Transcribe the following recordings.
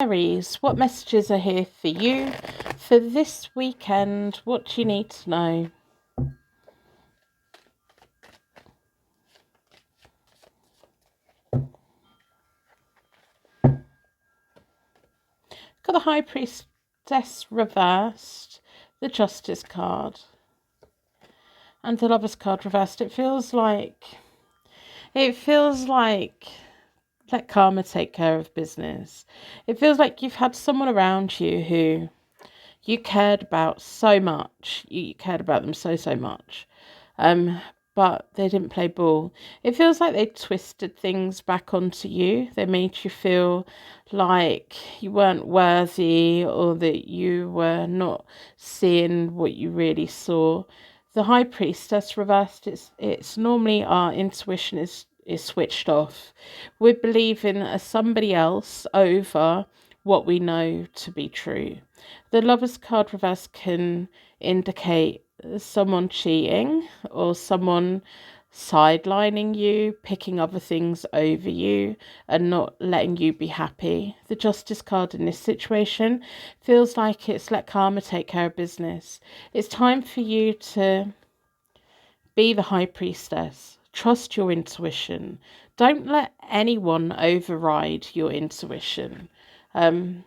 Aries, what messages are here for you for this weekend? What do you need to know? Got the High Priestess reversed, the Justice card, and the Lovers card reversed. It feels like let karma take care of business. It feels like you've had someone around you who you cared about so much. You cared about them so much. But they didn't play ball. It feels like they twisted things back onto you. They made you feel like you weren't worthy, or that you were not seeing what you really saw. The High Priestess reversed, it's normally our intuition is switched off. We're believing somebody else over what we know to be true. The Lovers card reverse can indicate someone cheating or someone sidelining you, picking other things over you and not letting you be happy. The Justice card in this situation feels like it's let karma take care of business. It's time for you to be the High Priestess. Trust your intuition. Don't let anyone override your intuition. And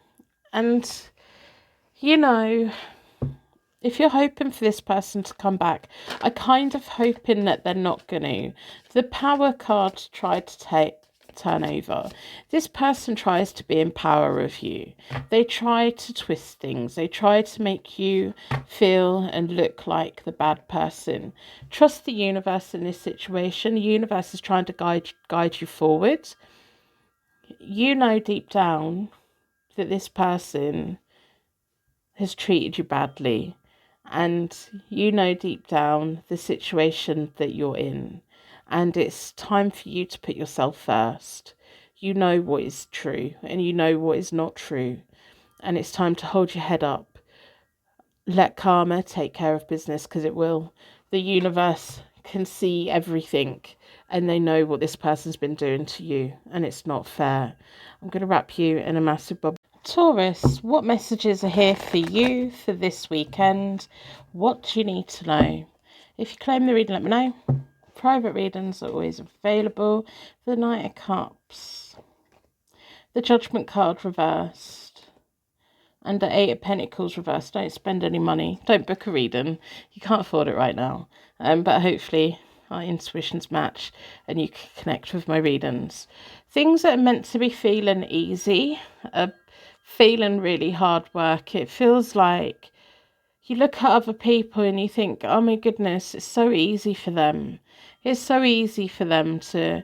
you know, if you're hoping for this person to come back, I kind of hoping that they're not going to. The Power card tried to turn over. This person tries to be in power of you. They try to twist things. They try to make you feel and look like the bad person. Trust the universe in this situation. The universe is trying to guide you forward. You know deep down that this person has treated you badly, and you know deep down the situation that you're in, and it's time for you to put yourself first. You know what is true and you know what is not true, and it's time to hold your head up. Let karma take care of business, because it will. The universe can see everything, and they know what this person's been doing to you, and it's not fair. I'm going to wrap you in a massive bubble. Taurus, what messages are here for you for this weekend? What do you need to know? If you claim the reading, let me know. Private readings are always available. The Knight of Cups, the Judgment card reversed, and the Eight of Pentacles reversed. Don't spend any money. Don't book a reading. You can't afford it right now. But hopefully our intuitions match and you can connect with my readings. Things that are meant to be feeling easy are feeling really hard work. It feels like you look at other people and you think, oh my goodness, it's so easy for them. It's so easy for them to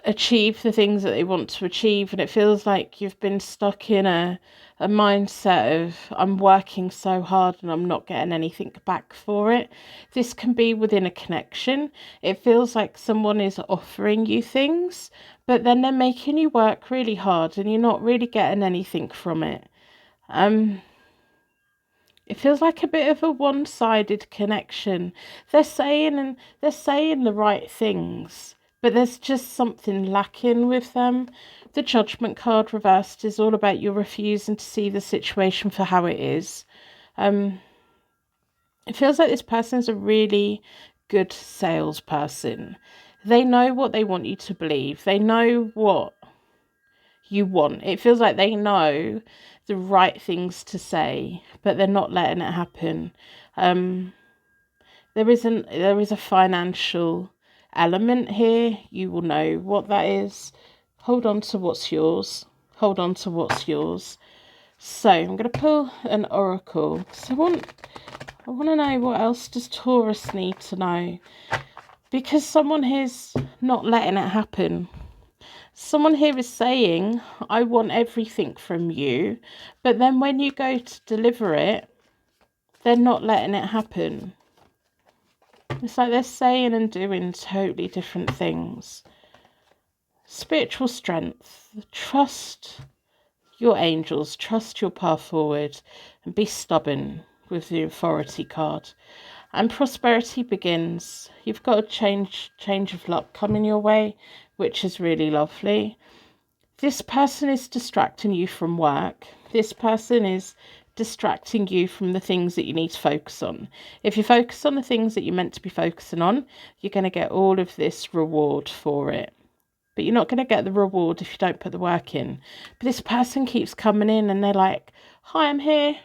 achieve the things that they want to achieve, and it feels like you've been stuck in a mindset of, I'm working so hard and I'm not getting anything back for it. This can be within a connection. It feels like someone is offering you things, but then they're making you work really hard and you're not really getting anything from it. It feels like a bit of a one-sided connection. They're saying the right things, but there's just something lacking with them. The Judgment card reversed is all about you refusing to see the situation for how it is. It feels like this person's a really good salesperson. They know what they want you to believe. They know what you want. It feels like they know the right things to say, but they're not letting it happen. There is a financial element here. You will know what that is. Hold on to what's yours. Hold on to what's yours. So I'm going to pull an oracle, because I want to know, what else does Taurus need to know? Because someone here's not letting it happen. Someone here is saying, I want everything from you, but then when you go to deliver it, they're not letting it happen. It's like they're saying and doing totally different things. Spiritual strength. Trust your angels. Trust your path forward. And be stubborn with the Authority card. And prosperity begins. You've got a change of luck coming your way, which is really lovely. This person is distracting you from work. This person is distracting you from the things that you need to focus on. If you focus on the things that you're meant to be focusing on, you're going to get all of this reward for it. But you're not going to get the reward if you don't put the work in. But this person keeps coming in and they're like, hi, I'm here.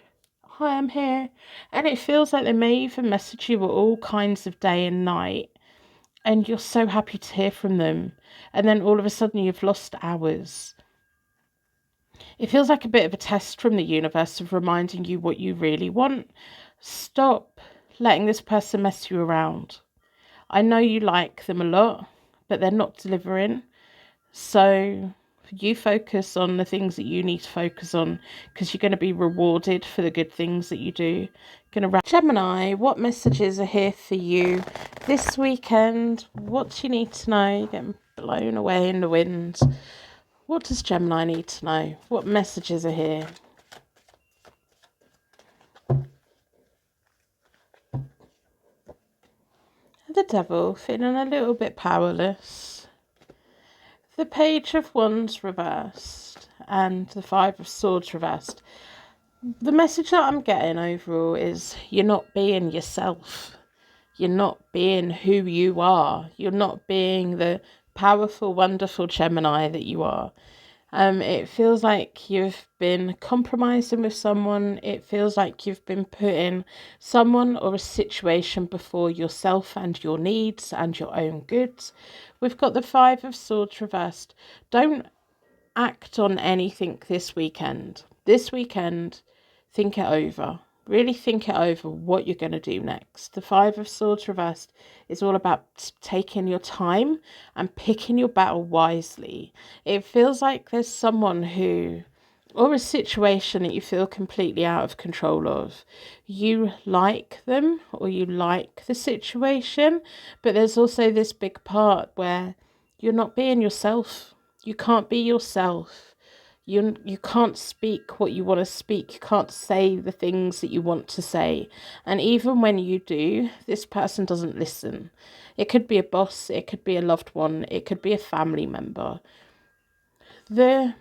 Hi, I'm here. And it feels like they may even message you at all kinds of day and night. And you're so happy to hear from them. And then all of a sudden you've lost hours. It feels like a bit of a test from the universe of reminding you what you really want. Stop letting this person mess you around. I know you like them a lot, but they're not delivering. So you focus on the things that you need to focus on, because you're going to be rewarded for the good things that you do. Gemini, what messages are here for you this weekend? What do you need to know? You're getting blown away in the wind. What does Gemini need to know? What messages are here? The Devil, feeling a little bit powerless. The Page of Wands reversed and the Five of Swords reversed. The message that I'm getting overall is you're not being yourself. You're not being who you are. You're not being the powerful, wonderful Gemini that you are. It feels like you've been compromising with someone. It feels like you've been putting someone or a situation before yourself and your needs and your own goods. We've got the Five of Swords reversed. Don't act on anything this weekend. This weekend, think it over. Really think it over what you're going to do next. The Five of Swords reversed is all about taking your time and picking your battle wisely. It feels like there's someone who, or a situation that you feel completely out of control of. You like them or you like the situation, but there's also this big part where you're not being yourself. You can't be yourself. You can't speak what you want to speak. You can't say the things that you want to say. And even when you do, this person doesn't listen. It could be a boss. It could be a loved one. It could be a family member. The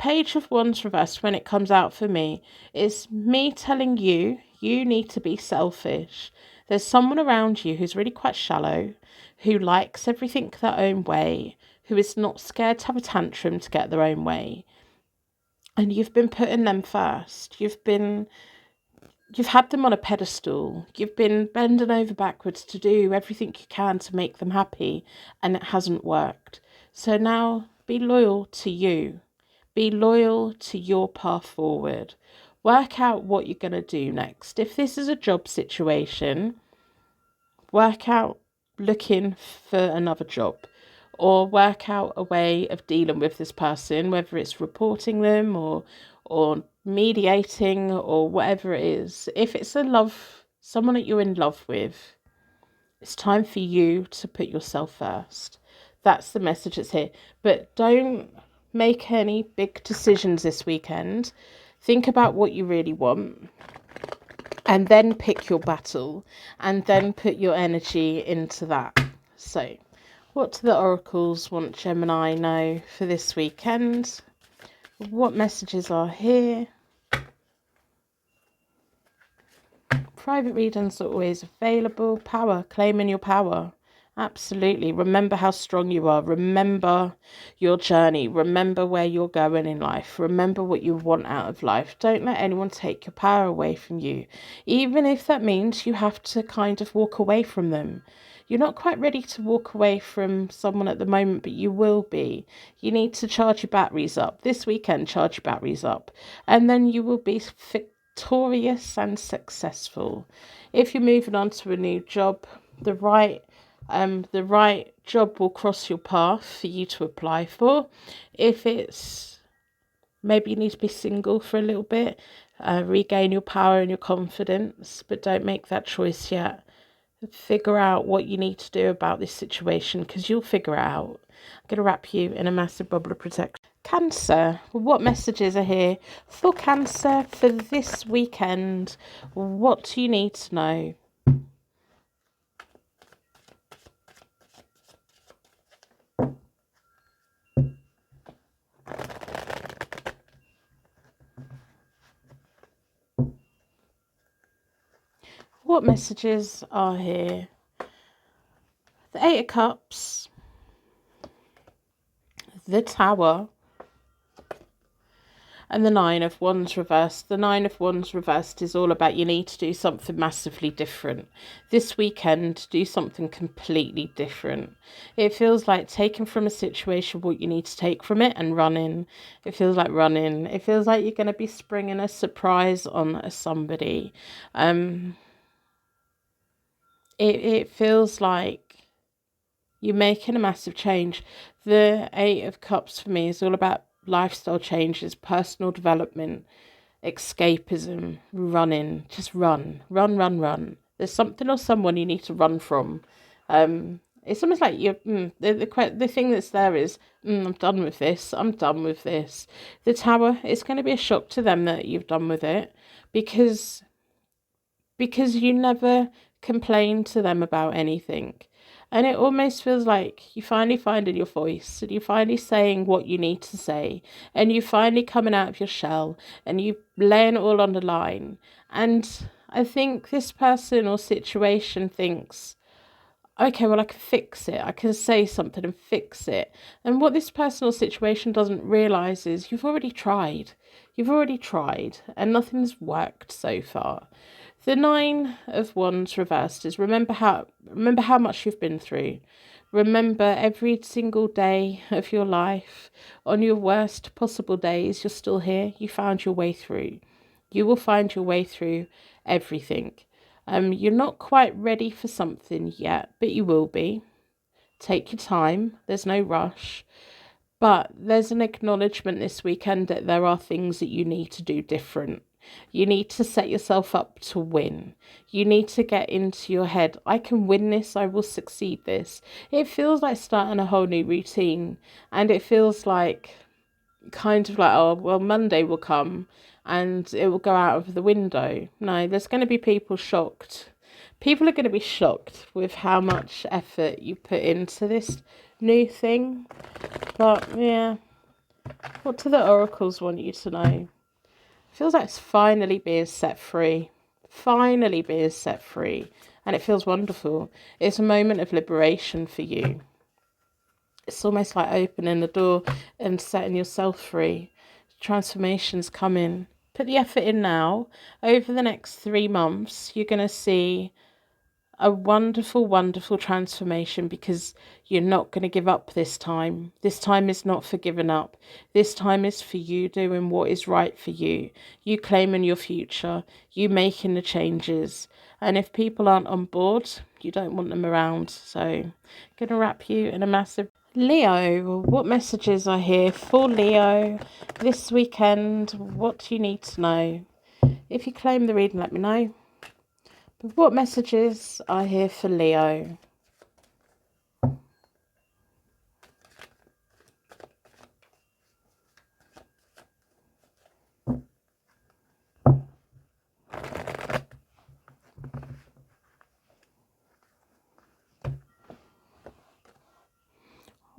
Page of Wands reversed, when it comes out for me, is me telling you, you need to be selfish. There's someone around you who's really quite shallow, who likes everything their own way, who is not scared to have a tantrum to get their own way. And you've been putting them first. You've had them on a pedestal. You've been bending over backwards to do everything you can to make them happy, and it hasn't worked. So now be loyal to you. Be loyal to your path forward. Work out what you're going to do next. If this is a job situation, work out looking for another job, or work out a way of dealing with this person, whether it's reporting them or mediating or whatever it is. If it's someone that you're in love with, it's time for you to put yourself first. That's the message that's here. But don't make any big decisions this weekend. Think about what you really want, and then pick your battle, and then put your energy into that. So, what do the oracles want Gemini know for this weekend? What messages are here? Private readings are always available. Power, claiming your power. Absolutely. Remember how strong you are. Remember your journey. Remember where you're going in life. Remember what you want out of life. Don't let anyone take your power away from you. Even if that means you have to kind of walk away from them. You're not quite ready to walk away from someone at the moment, but you will be. You need to charge your batteries up. This weekend, charge your batteries up. And then you will be victorious and successful. If you're moving on to a new job, the right job will cross your path for you to apply for. If it's maybe you need to be single for a little bit, regain your power and your confidence, but don't make that choice yet. Figure out what you need to do about this situation, because you'll figure it out. I'm going to wrap you in a massive bubble of protection. Cancer, what messages are here for Cancer for this weekend? What do you need to know? What messages are here? The Eight of Cups, the Tower, and the Nine of Wands reversed. The Nine of Wands reversed is all about you need to do something massively different. This weekend, do something completely different. It feels like taking from a situation what you need to take from it and running. It feels like running. It feels like you're going to be springing a surprise on somebody. It feels like you're making a massive change. The Eight of Cups for me is all about lifestyle changes, personal development, escapism, running. Just run. There's something or someone you need to run from. It's almost like you're the thing that's there is I'm done with this. The Tower, it's going to be a shock to them that you've done with it, because you never complain to them about anything. And it almost feels like you finally finding your voice, and you finally saying what you need to say, and you finally coming out of your shell, and you laying it all on the line. And I think this person or situation thinks, okay, well, I can fix it. I can say something and fix it. And what this personal situation doesn't realise is you've already tried. And nothing's worked so far. The Nine of Wands reversed is remember how much you've been through. Remember every single day of your life. On your worst possible days, you're still here. You found your way through. You will find your way through everything. You're not quite ready for something yet, but you will be. Take your time. There's no rush. But there's an acknowledgement this weekend that there are things that you need to do different. You need to set yourself up to win. You need to get into your head, I can win this, I will succeed this. It feels like starting a whole new routine. And it feels like kind of like, oh, well, Monday will come and it will go out of the window. No, there's going to be people shocked. People are going to be shocked with how much effort you put into this new thing. But yeah, what do the oracles want you to know? Feels like it's finally being set free. And it feels wonderful. It's a moment of liberation for you. It's almost like opening the door and setting yourself free. Transformation's coming. Put the effort in now. Over the next 3 months, you're going to see a wonderful transformation, because you're not going to give up this time. This time is not for giving up. This time is for you doing what is right for you. You claiming your future. You making the changes. And if people aren't on board, you don't want them around. So I'm going to wrap you in a massive... Leo, what messages are here for Leo this weekend? What do you need to know? If you claim the reading, let me know. But what messages are here for Leo?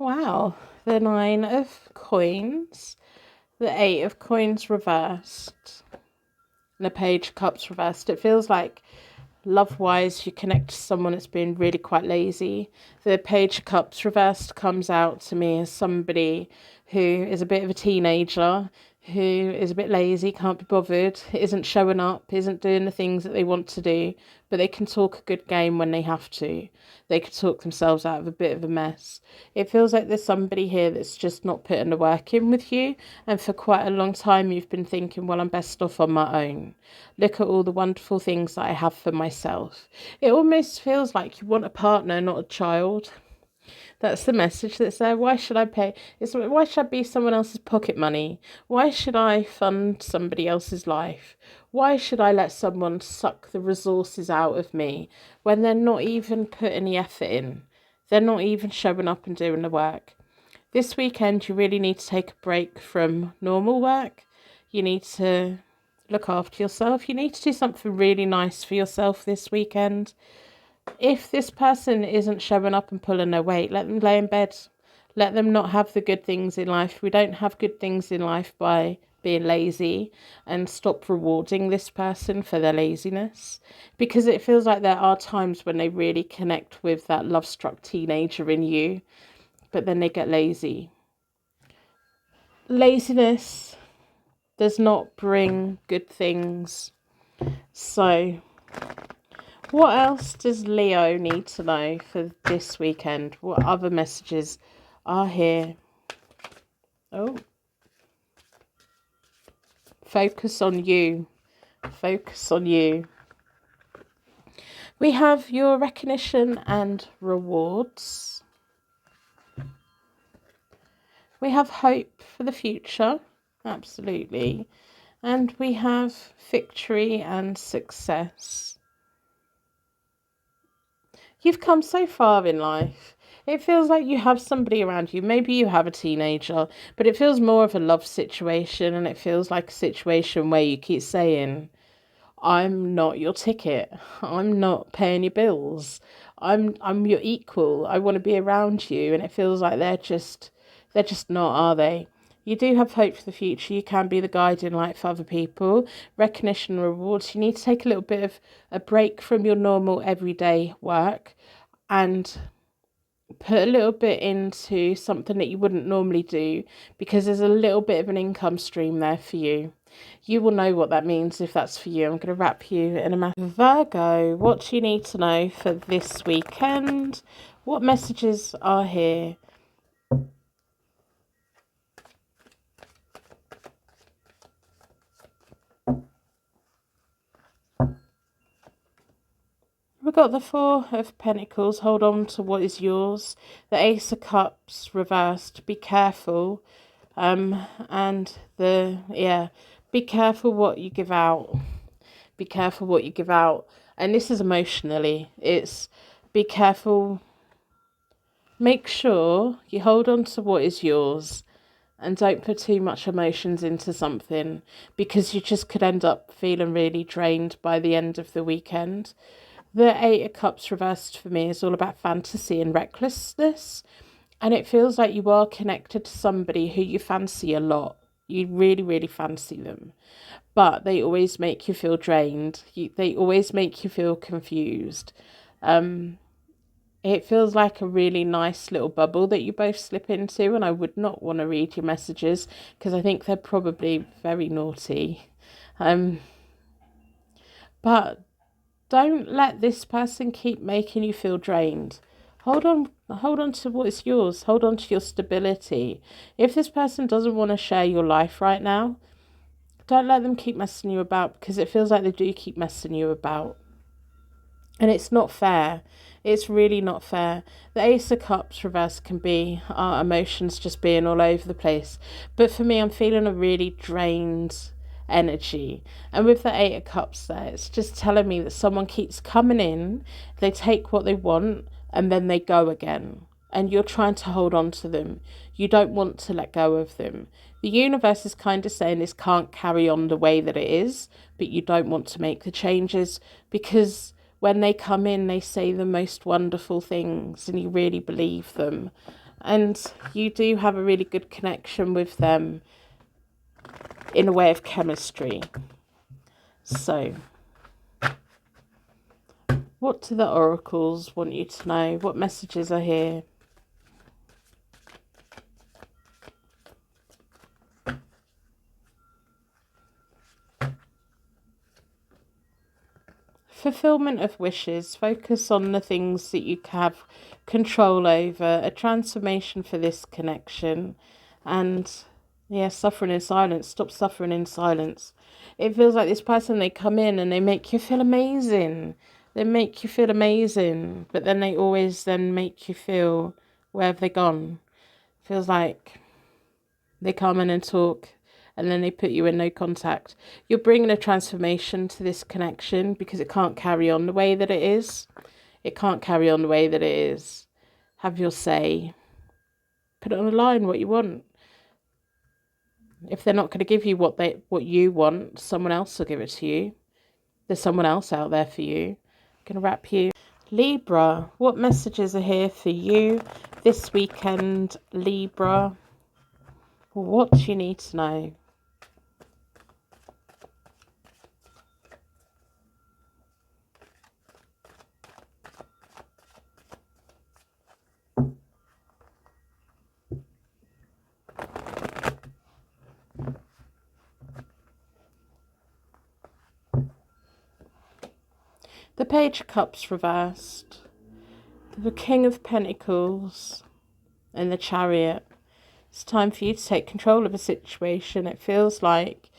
Wow, the Nine of Coins, the Eight of Coins reversed, and the Page of Cups reversed. It feels like love-wise, you connect to someone that's been really quite lazy. The Page of Cups reversed comes out to me as somebody who is a bit of a teenager, who is a bit lazy, can't be bothered, isn't showing up, isn't doing the things that they want to do, but they can talk a good game when they have to. They can talk themselves out of a bit of a mess. It feels like there's somebody here that's just not putting the work in with you, and for quite a long time you've been thinking, well, I'm best off on my own. Look at all the wonderful things that I have for myself. It almost feels like you want a partner, not a child. That's the message that's there. Why should I pay? Why should I be someone else's pocket money? Why should I fund somebody else's life? Why should I let someone suck the resources out of me when they're not even putting the effort in? They're not even showing up and doing the work. This weekend, you really need to take a break from normal work. You need to look after yourself. You need to do something really nice for yourself this weekend. If this person isn't showing up and pulling their weight, let them lay in bed. Let them not have the good things in life. We don't have good things in life by being lazy and stop rewarding this person for their laziness, because it feels like there are times when they really connect with that love-struck teenager in you, but then they get lazy. Laziness does not bring good things. So what else does Leo need to know for this weekend? What other messages are here? Oh, focus on you. Focus on you. We have your recognition and rewards. We have hope for the future. Absolutely. And we have victory and success. You've come so far in life. It feels like you have somebody around you. Maybe you have a teenager, but it feels more of a love situation, and it feels like a situation where you keep saying, I'm not your ticket. I'm not paying your bills. I'm your equal. I want to be around you. And it feels like they're just not, are they? You do have hope for the future. You can be the guiding light for other people. Recognition and rewards. You need to take a little bit of a break from your normal everyday work and put a little bit into something that you wouldn't normally do, because there's a little bit of an income stream there for you. You will know what that means if that's for you. I'm going to wrap you in a matter. Virgo, what do you need to know for this weekend? What messages are here? We've got the Four of Pentacles. Hold on to what is yours. The Ace of Cups reversed. Be careful. And be careful what you give out. Be careful what you give out. And this is emotionally. It's be careful. Make sure you hold on to what is yours. And don't put too much emotions into something, because you just could end up feeling really drained by the end of the weekend. The Eight of Cups reversed for me is all about fantasy and recklessness. And it feels like you are connected to somebody who you fancy a lot. You really, really fancy them. But they always make you feel drained. They always make you feel confused. It feels like a really nice little bubble that you both slip into. And I would not want to read your messages, because I think they're probably very naughty. But don't let this person keep making you feel drained. Hold on to what is yours. Hold on to your stability. If this person doesn't want to share your life right now, don't let them keep messing you about, because it feels like they do keep messing you about. And it's not fair. It's really not fair. The Ace of Cups reverse can be our emotions just being all over the place. But for me, I'm feeling a really drained energy. And with the Eight of Cups there, it's just telling me that someone keeps coming in, they take what they want, and then they go again. And you're trying to hold on to them. You don't want to let go of them. The universe is kind of saying this can't carry on the way that it is, but you don't want to make the changes, because when they come in, they say the most wonderful things and you really believe them. And you do have a really good connection with them in a way of chemistry. So, what do the oracles want you to know? What messages are here? Fulfillment of wishes. Focus on the things that you have control over. A transformation for this connection. And yeah, suffering in silence. Stop suffering in silence. It feels like this person, they come in and they make you feel amazing. They make you feel amazing. But then they always then make you feel, where have they gone? Feels like they come in and talk, and then they put you in no contact. You're bringing a transformation to this connection, because it can't carry on the way that it is. It can't carry on the way that it is. Have your say. Put it on the line, what you want. If they're not going to give you what you want, someone else will give it to you. There's someone else out there for you. I'm going to wrap you. Libra, what messages are here for you this weekend, Libra? What do you need to know? The Page of Cups reversed. The King of Pentacles and the Chariot. It's time for you to take control of a situation. It feels like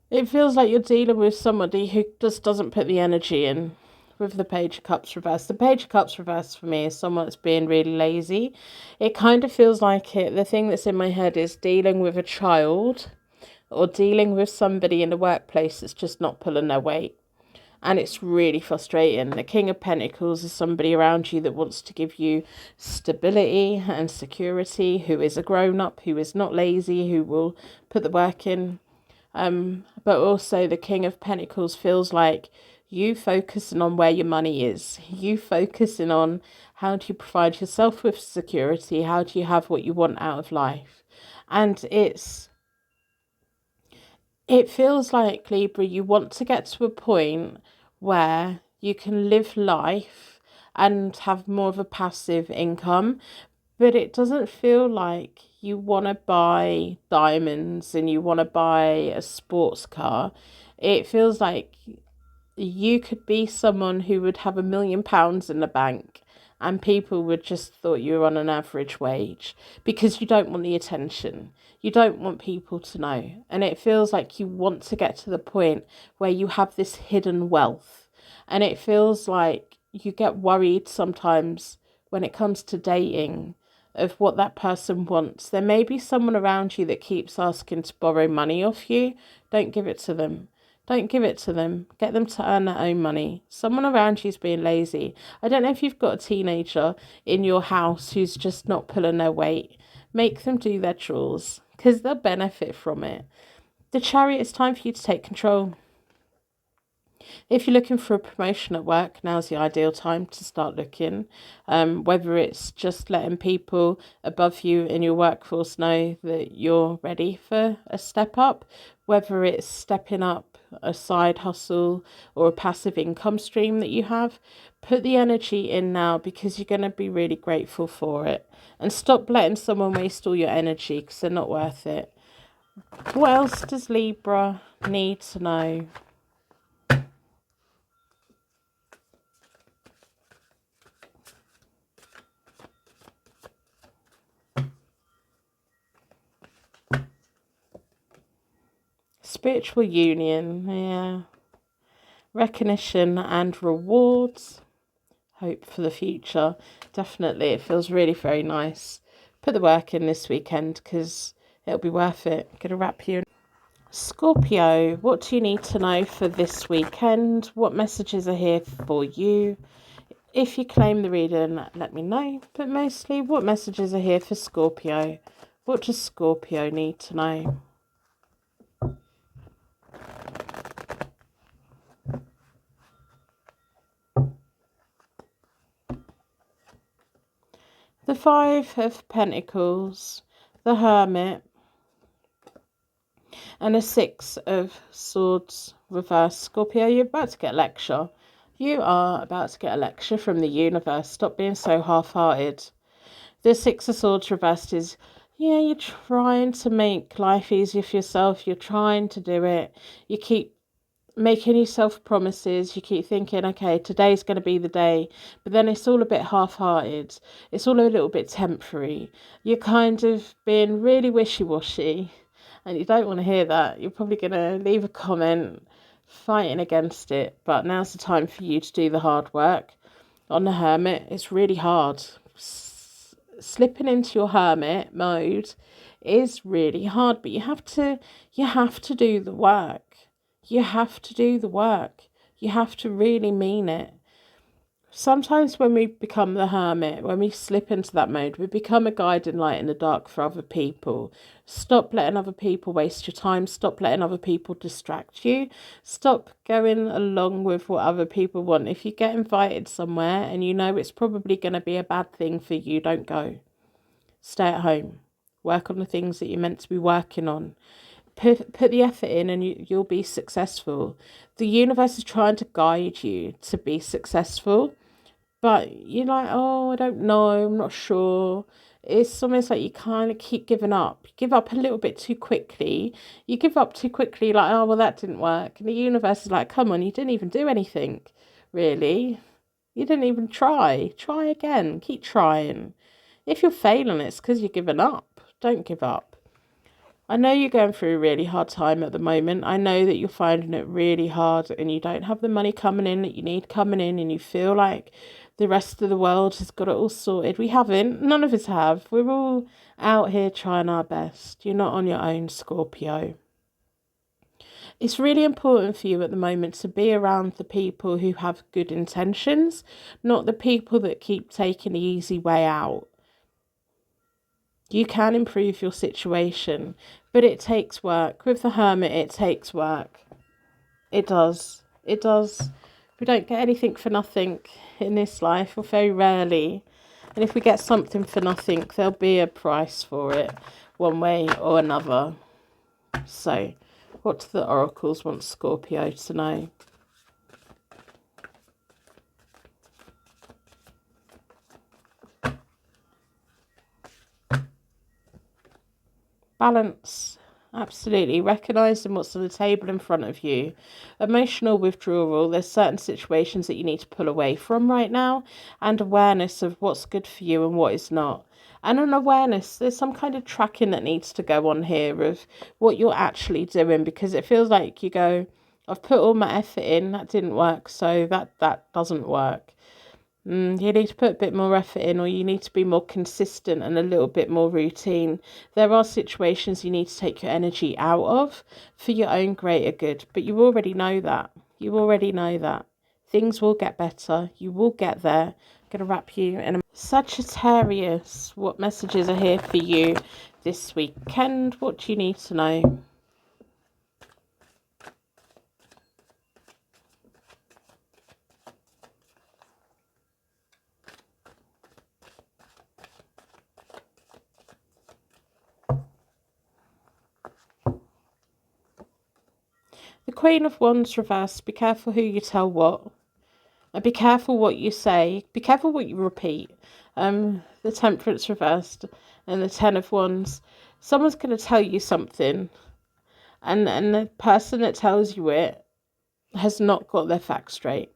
you're dealing with somebody who just doesn't put the energy in. With the Page of Cups reversed. The Page of Cups reversed for me is someone that's being really lazy. It kind of feels like the thing that's in my head is dealing with a child or dealing with somebody in the workplace that's just not pulling their weight. And it's really frustrating. The King of Pentacles is somebody around you that wants to give you stability and security, who is a grown-up, who is not lazy, who will put the work in. But also the King of Pentacles feels like you focusing on where your money is. You focusing on how do you provide yourself with security? How do you have what you want out of life? And it feels like, Libra, you want to get to a point where you can live life and have more of a passive income, but it doesn't feel like you want to buy diamonds and you want to buy a sports car. It feels like you could be someone who would have £1 million in the bank and people would just thought you were on an average wage because you don't want the attention. You don't want people to know. And it feels like you want to get to the point where you have this hidden wealth. And it feels like you get worried sometimes when it comes to dating of what that person wants. There may be someone around you that keeps asking to borrow money off you. Don't give it to them. Don't give it to them. Get them to earn their own money. Someone around you is being lazy. I don't know if you've got a teenager in your house who's just not pulling their weight. Make them do their chores because they'll benefit from it. The Chariot, it's time for you to take control. If you're looking for a promotion at work, now's the ideal time to start looking. Whether it's just letting people above you in your workforce know that you're ready for a step up, whether it's stepping up a side hustle or a passive income stream that you have, put the energy in now because you're going to be really grateful for it. And stop letting someone waste all your energy because they're not worth it. What else does Libra need to know? Spiritual union, yeah. Recognition and rewards. Hope for the future. Definitely, it feels really very nice. Put the work in this weekend because it'll be worth it. Gonna wrap you in. Scorpio, what do you need to know for this weekend? What messages are here for you? If you claim the reading, let me know. But mostly, what messages are here for Scorpio? What does Scorpio need to know? The Five of Pentacles, the Hermit, and a Six of Swords reverse. Scorpio, you're about to get a lecture. You are about to get a lecture from the universe. Stop being so half-hearted. The Six of Swords reversed is, yeah, you're trying to make life easier for yourself. You're trying to do it. You keep making yourself promises. You keep thinking, okay, today's going to be the day, but then it's all a bit half-hearted. It's all a little bit temporary. You're kind of being really wishy-washy and you don't want to hear that. You're probably going to leave a comment fighting against it, but now's the time for you to do the hard work. On the Hermit, it's really hard. Slipping into your Hermit mode is really hard, but you have to do the work. You have to do the work. You have to really mean it. Sometimes when we become the Hermit, when we slip into that mode, we become a guiding light in the dark for other people. Stop letting other people waste your time. Stop letting other people distract you. Stop going along with what other people want. If you get invited somewhere and you know it's probably going to be a bad thing for you, don't go. Stay at home. Work on the things that you're meant to be working on. Put the effort in and you'll be successful. The universe is trying to guide you to be successful, but you're like, oh, I don't know, I'm not sure. It's almost like you kind of keep giving up. You give up a little bit too quickly. You give up too quickly, like, oh, well, that didn't work. And the universe is like, come on, you didn't even do anything. really. You didn't even try. Try again. Keep trying. If you're failing, it's because you're giving up. Don't give up. I know you're going through a really hard time at the moment. I know that you're finding it really hard and you don't have the money coming in that you need coming in, and you feel like the rest of the world has got it all sorted. We haven't. None of us have. We're all out here trying our best. You're not on your own, Scorpio. It's really important for you at the moment to be around the people who have good intentions, not the people that keep taking the easy way out. You can improve your situation, but it takes work. With the Hermit, it takes work. It does. It does. We don't get anything for nothing in this life, or very rarely. And if we get something for nothing, there'll be a price for it, one way or another. So, what do the oracles want Scorpio to know? Balance. Absolutely. Recognising what's on the table in front of you. Emotional withdrawal. There's certain situations that you need to pull away from right now. And awareness of what's good for you and what is not. And an awareness, there's some kind of tracking that needs to go on here of what you're actually doing. Because it feels like you go, I've put all my effort in, that didn't work, so that doesn't work. You need to put a bit more effort in, or you need to be more consistent and a little bit more routine. There are situations you need to take your energy out of for your own greater good, but you already know that. You already know that. Things will get better. You will get there. I'm going to wrap you in a... Sagittarius, what messages are here for you this weekend? What do you need to know? The Queen of Wands reversed. Be careful who you tell what. And be careful what you say. Be careful what you repeat. The Temperance reversed. And the Ten of Wands. Someone's going to tell you something. And the person that tells you it has not got their facts straight.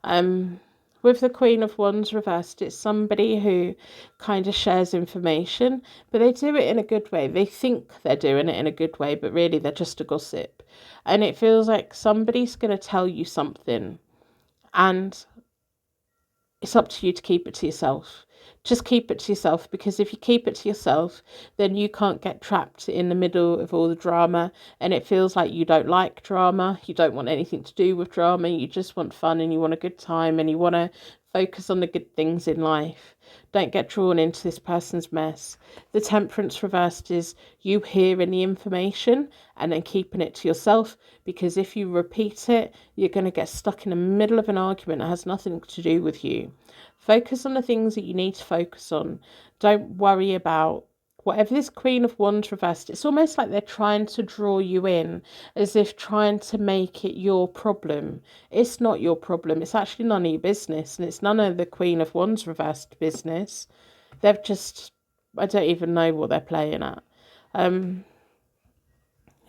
With the Queen of Wands reversed, it's somebody who kind of shares information, but they do it in a good way. They think they're doing it in a good way, but really they're just a gossip. And it feels like somebody's going to tell you something, and it's up to you to keep it to yourself. Just keep it to yourself, because if you keep it to yourself, then you can't get trapped in the middle of all the drama, and it feels like you don't like drama, you don't want anything to do with drama, you just want fun and you want a good time and you want to focus on the good things in life. Don't get drawn into this person's mess. The Temperance reversed is you hearing the information and then keeping it to yourself, because if you repeat it, you're going to get stuck in the middle of an argument that has nothing to do with you. Focus on the things that you need to focus on. Don't worry about whatever this Queen of Wands reversed. It's almost like they're trying to draw you in, as if trying to make it your problem. It's not your problem. It's actually none of your business, and it's none of the Queen of Wands reversed business. They've just, I don't even know what they're playing at.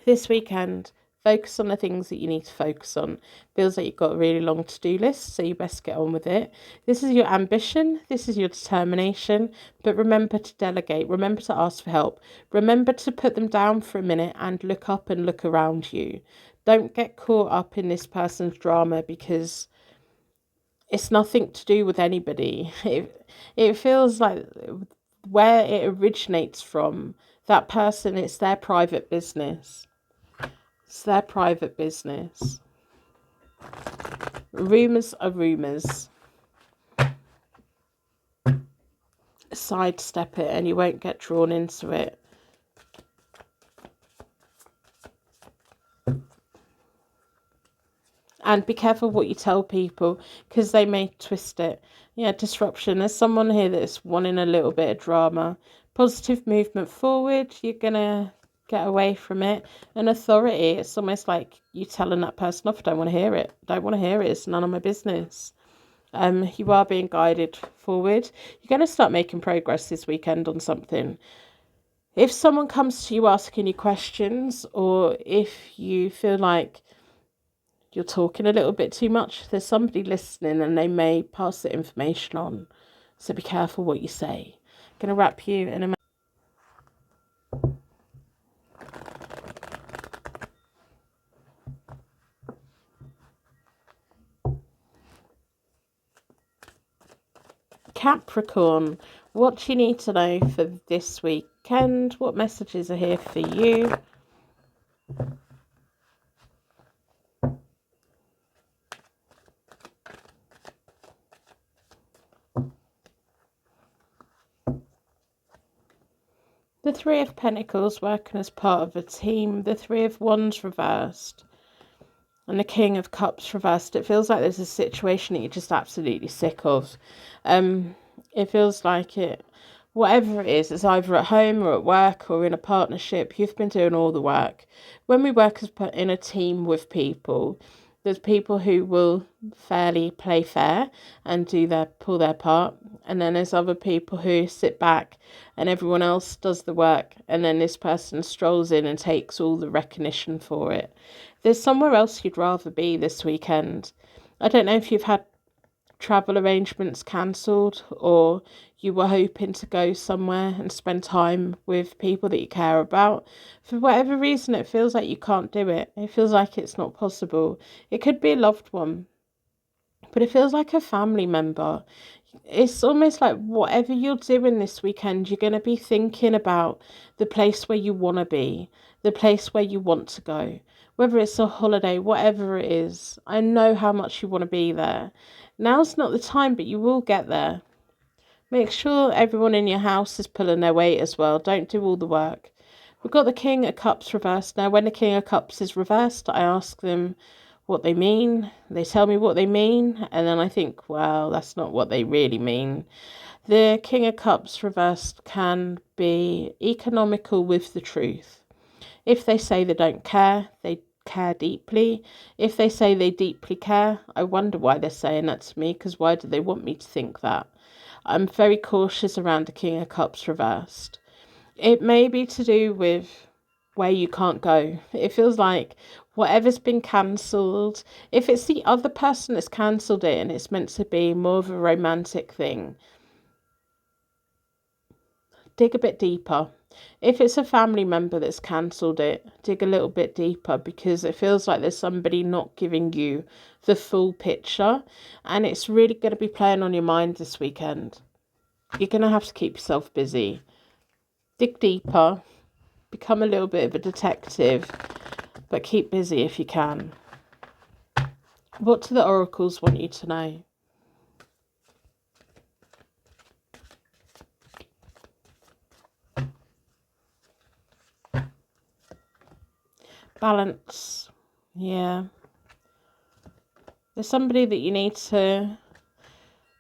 This weekend, focus on the things that you need to focus on. Feels like you've got a really long to-do list, so you best get on with it. This is your ambition. This is your determination. But remember to delegate. Remember to ask for help. Remember to put them down for a minute and look up and look around you. Don't get caught up in this person's drama, because it's nothing to do with anybody. It feels like where it originates from, that person, it's their private business. It's their private business. Rumours are rumours. Sidestep it and you won't get drawn into it. And be careful what you tell people, because they may twist it. Yeah, disruption. There's someone here that's wanting a little bit of drama. Positive movement forward. You're going to get away from it. And authority, it's almost like you telling that person off, I don't want to hear it. Don't want to hear it. It's none of my business. You are being guided forward. You're going to start making progress this weekend on something. If someone comes to you asking you questions, or if you feel like you're talking a little bit too much. There's somebody listening and they may pass the information on. So be careful what you say. I'm going to wrap you in a Capricorn, what do you need to know for this weekend? What messages are here for you? The Three of Pentacles working as part of a team. The Three of Wands reversed. And the King of Cups reversed. It feels like there's a situation that you're just absolutely sick of. It feels like whatever it is, it's either at home or at work or in a partnership. You've been doing all the work. When we work in a team with people, there's people who will fairly play fair and pull their part. And then there's other people who sit back and everyone else does the work. And then this person strolls in and takes all the recognition for it. There's somewhere else you'd rather be this weekend. I don't know if you've had travel arrangements cancelled or you were hoping to go somewhere and spend time with people that you care about. For whatever reason, it feels like you can't do it. It feels like it's not possible. It could be a loved one, but it feels like a family member. It's almost like whatever you're doing this weekend, you're going to be thinking about the place where you want to be, the place where you want to go. Whether it's a holiday, whatever it is, I know how much you want to be there. Now's not the time, but you will get there. Make sure everyone in your house is pulling their weight as well. Don't do all the work. We've got the King of Cups reversed. Now, when the King of Cups is reversed, I ask them what they mean. They tell me what they mean. And then I think, well, that's not what they really mean. The King of Cups reversed can be economical with the truth. If they say they don't care, they care deeply. If they say they deeply care, I wonder why they're saying that to me, because why do they want me to think that? I'm very cautious around the King of Cups reversed. It may be to do with where you can't go. It feels like whatever's been cancelled, if it's the other person that's cancelled it and it's meant to be more of a romantic thing, dig a bit deeper. If it's a family member that's cancelled it, dig a little bit deeper, because it feels like there's somebody not giving you the full picture, and it's really going to be playing on your mind this weekend. You're going to have to keep yourself busy. Dig deeper, become a little bit of a detective, but keep busy if you can. What do the oracles want you to know? Balance. Yeah. There's somebody that you need to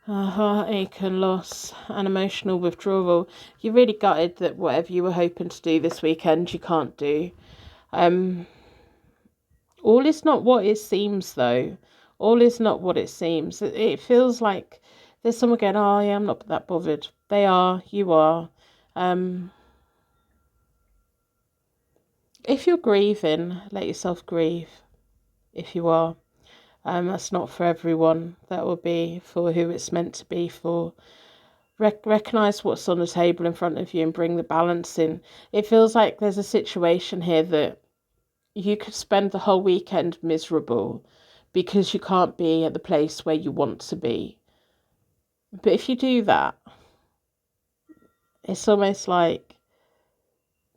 heartache and loss and emotional withdrawal. You're really gutted that whatever you were hoping to do this weekend you can't do. All is not what it seems, though. All is not what it seems. It feels like there's someone going, oh yeah, I'm not that bothered. They are, you are. If you're grieving, let yourself grieve. If you are. That's not for everyone. That will be for who it's meant to be for. Recognise what's on the table in front of you and bring the balance in. It feels like there's a situation here that you could spend the whole weekend miserable because you can't be at the place where you want to be. But if you do that, it's almost like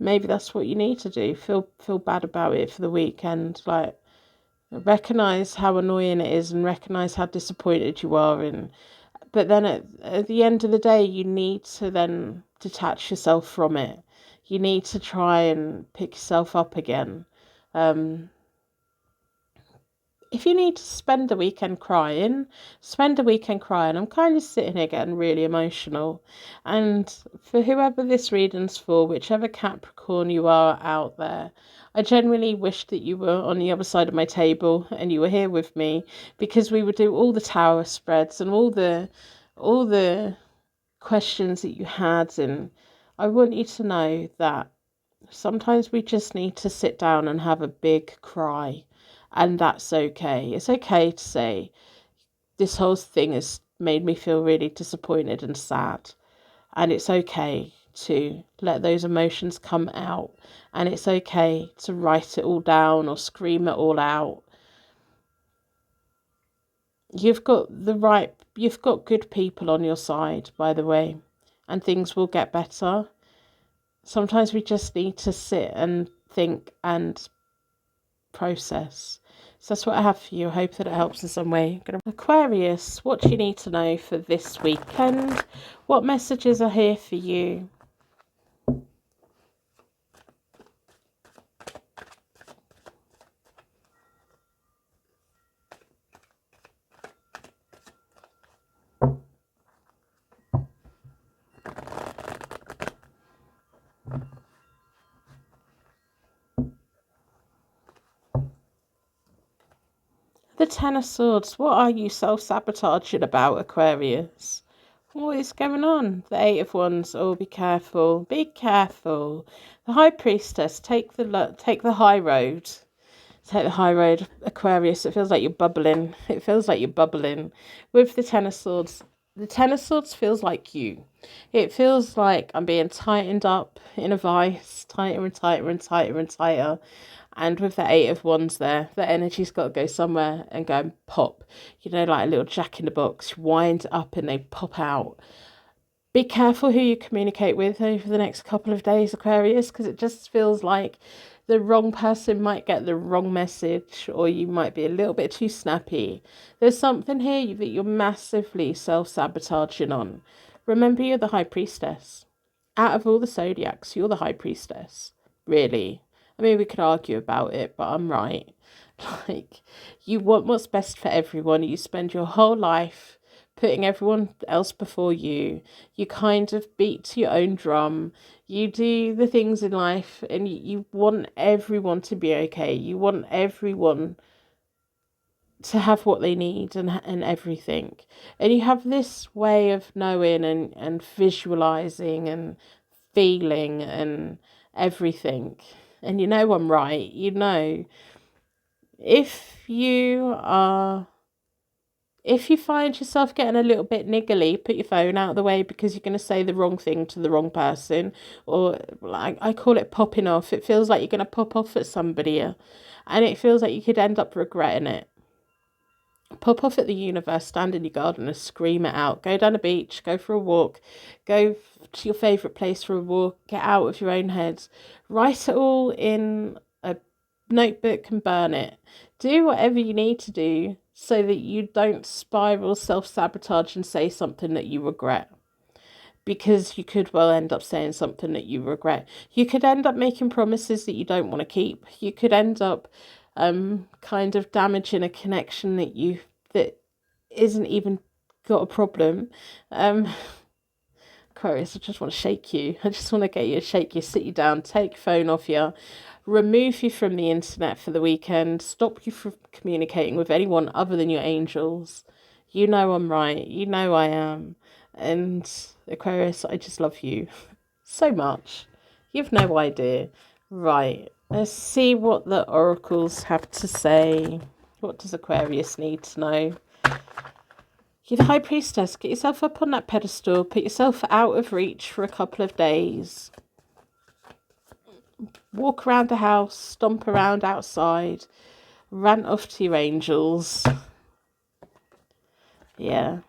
maybe that's what you need to do. Feel bad about it for the weekend. Like, recognise how annoying it is and recognise how disappointed you are. But then at the end of the day, you need to then detach yourself from it. You need to try and pick yourself up again. If you need to spend the weekend crying, spend a weekend crying. I'm kind of sitting here getting really emotional. And for whoever this reading's for, whichever Capricorn you are out there, I genuinely wish that you were on the other side of my table and you were here with me, because we would do all the tower spreads and all the questions that you had. And I want you to know that sometimes we just need to sit down and have a big cry And that's okay. It's okay to say, this whole thing has made me feel really disappointed and sad. And it's okay to let those emotions come out. And it's okay to write it all down or scream it all out. You've got good people on your side, by the way, and things will get better. Sometimes we just need to sit and think and process. So that's what I have for you. I hope that it helps in some way. Aquarius, what do you need to know for this weekend? What messages are here for you? The Ten of Swords. What are you self-sabotaging about, Aquarius? What is going on? The Eight of Wands. Oh, be careful. Be careful. The High Priestess. Take the high road. Take the high road, Aquarius. It feels like you're bubbling. It feels like you're bubbling. With the Ten of Swords. The Ten of Swords feels like you. It feels like I'm being tightened up in a vice. Tighter and tighter and tighter and tighter. And with the Eight of Wands there, the energy's got to go somewhere and go and pop. You know, like a little jack in the box. Wind up and they pop out. Be careful who you communicate with over the next couple of days, Aquarius, because it just feels like the wrong person might get the wrong message, or you might be a little bit too snappy. There's something here that you're massively self-sabotaging on. Remember, you're the High Priestess. Out of all the zodiacs, you're the High Priestess. Really. I mean, we could argue about it, but I'm right. Like, you want what's best for everyone. You spend your whole life putting everyone else before you. You kind of beat to your own drum. You do the things in life and you want everyone to be okay. You want everyone to have what they need and everything. And you have this way of knowing and visualizing and feeling and everything. And you know I'm right. You know, if you find yourself getting a little bit niggly, put your phone out of the way because you're going to say the wrong thing to the wrong person. Or like I call it popping off. It feels like you're going to pop off at somebody and it feels like you could end up regretting it. Pop off at the universe, stand in your garden and scream it out. Go down a beach, go for a walk, go to your favourite place for a walk, get out of your own head. Write it all in a notebook and burn it. Do whatever you need to do so that you don't spiral self-sabotage and say something that you regret. Because you could well end up saying something that you regret. You could end up making promises that you don't want to keep. You could end up kind of damaging a connection that isn't even got a problem. Aquarius, I just want to shake you. I just want to get you to shake you, sit you down, take your phone off you, remove you from the internet for the weekend, stop you from communicating with anyone other than your angels. You know I'm right. You know I am. And Aquarius, I just love you so much. You've no idea. Right. Let's see what the oracles have to say. What does Aquarius need to know? You're the High Priestess. Get yourself up on that pedestal. Put yourself out of reach for a couple of days. Walk around the house. Stomp around outside. Rant off to your angels. Yeah.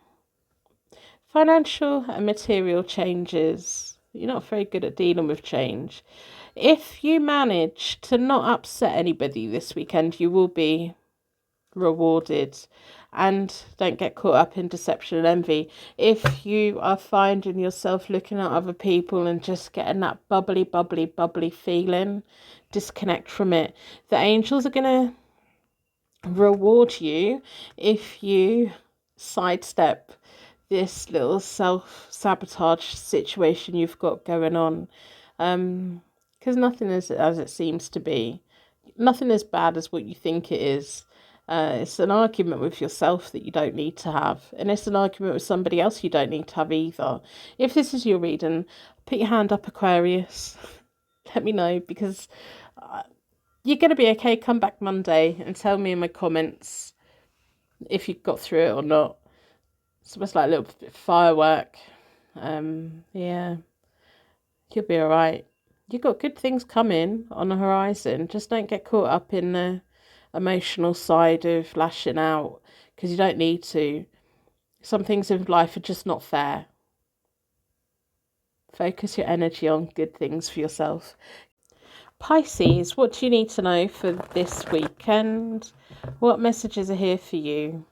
Financial and material changes. You're not very good at dealing with change. If you manage to not upset anybody this weekend, you will be rewarded. And don't get caught up in deception and envy. If you are finding yourself looking at other people and just getting that bubbly, bubbly, bubbly feeling, disconnect from it. The angels are going to reward you if you sidestep this little self-sabotage situation you've got going on. Because nothing is as it seems to be. Nothing as bad as what you think it is. It's an argument with yourself that you don't need to have. And it's an argument with somebody else you don't need to have either. If this is your reading, put your hand up, Aquarius. Let me know, because You're going to be okay. Come back Monday and tell me in my comments if you got through it or not. It's almost like a little bit of firework. Yeah, you'll be all right. You've got good things coming on the horizon. Just don't get caught up in the emotional side of lashing out, because you don't need to. Some things in life are just not fair. Focus your energy on good things for yourself. Pisces, what do you need to know for this weekend? What messages are here for you?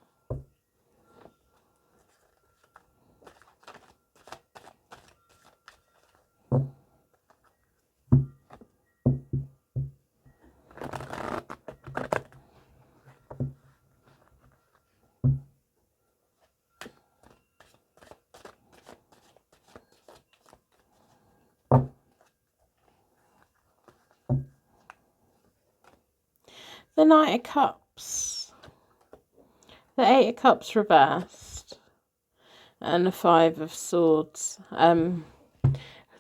The Knight of Cups, the Eight of Cups reversed, and the Five of Swords. The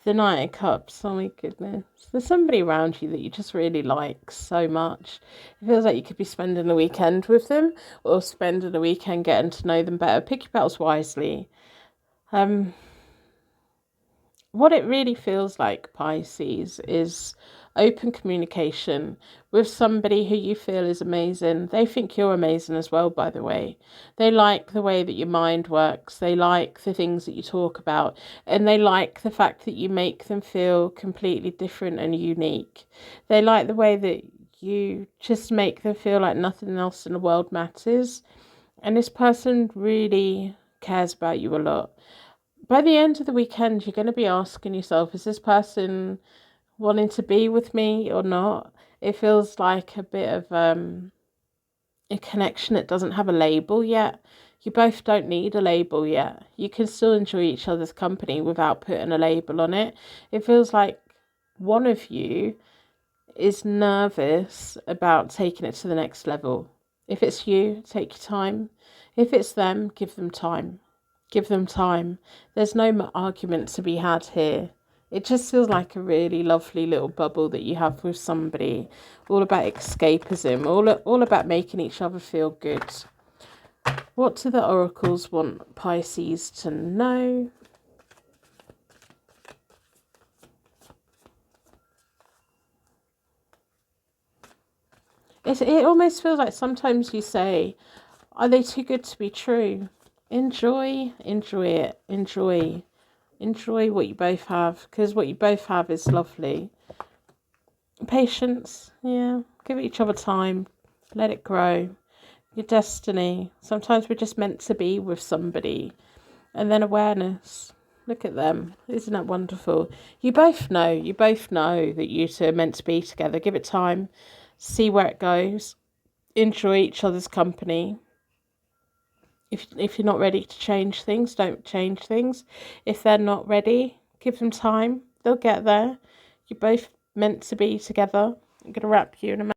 Knight of Cups, oh my goodness. There's somebody around you that you just really like so much. It feels like you could be spending the weekend with them, or spending the weekend getting to know them better. Pick your battles wisely. What it really feels like, Pisces, is open communication with somebody who you feel is amazing. They think you're amazing as well, by the way. They like the way that your mind works. They like the things that you talk about. And they like the fact that you make them feel completely different and unique. They like the way that you just make them feel like nothing else in the world matters. And this person really cares about you a lot. By the end of the weekend, you're going to be asking yourself, is this person wanting to be with me or not? It feels like a bit of a connection that doesn't have a label yet. You both don't need a label yet. You can still enjoy each other's company without putting a label on it. It feels like one of you is nervous about taking it to the next level. If it's you, take your time. If it's them, give them time. Give them time. There's no argument to be had here. It just feels like a really lovely little bubble that you have with somebody. All about escapism. All about making each other feel good. What do the oracles want Pisces to know? It almost feels like sometimes you say, are they too good to be true? Enjoy it. Enjoy what you both have, because what you both have is lovely. Patience, yeah. Give each other time. Let it grow. Your destiny. Sometimes we're just meant to be with somebody. And then awareness. Look at them. Isn't that wonderful? You both know that you two are meant to be together. Give it time. See where it goes. Enjoy each other's company. If you're not ready to change things, don't change things. If they're not ready, give them time. They'll get there. You're both meant to be together. I'm going to wrap you in a